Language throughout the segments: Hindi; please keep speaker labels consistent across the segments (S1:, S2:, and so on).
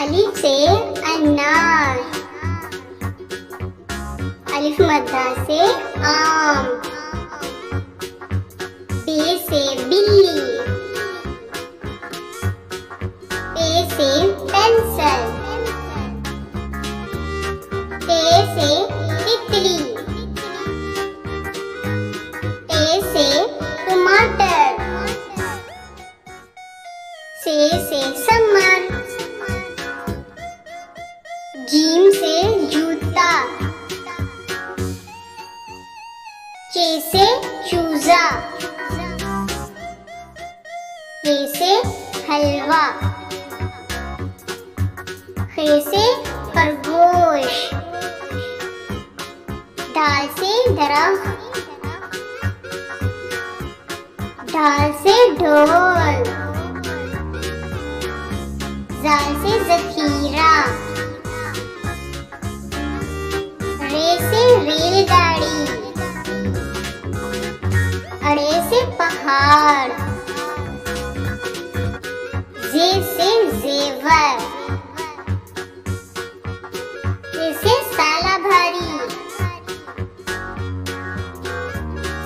S1: अलिफ से अनार, अलिफ मद्दा से आम, बे से बिल्ली, पे से पेंसिल, ते से तितली, टे से टमाटर, से समर, जीम से जूता, चे से चूजा, हे से हलवा, खे से खरगोश, दाल से दरख्त, ढाल से ढोल, जाल से जखीरा, रे से रेलगाड़ी, अड़े से पहाड़, जे से जेवर, से साला भारी,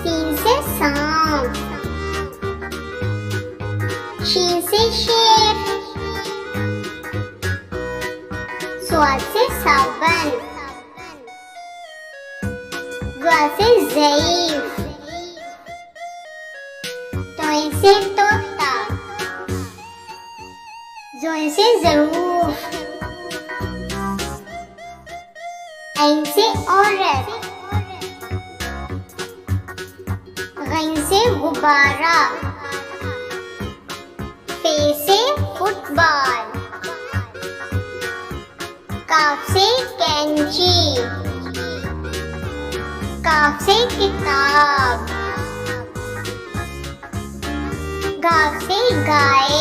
S1: सीन से सांप, शीन से शेर, स्वाद से साबन, गा से ज़ईफ, तोय से तोता, जोय से ज़रूफ, ऐन से औरत, गैन से गुब्बारा, फे से फुटबॉल, काफ से कैंची, काफ से किताब, गाफ से गाय,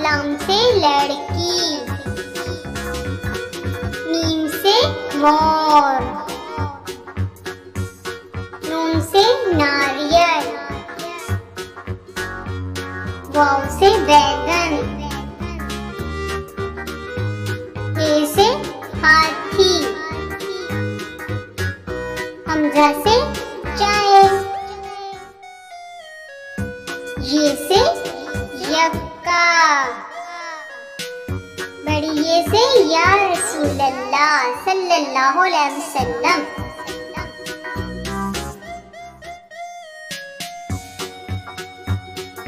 S1: लाम से लड़की, मीम से मोर, नून से नारियल, वाव से बैगन, हे से हाथी, हमजा से चाय, ये से यक्का, बड़ी ये से या रसूल अल्लाह सल्लल्लाहु अलैहि वसल्लम।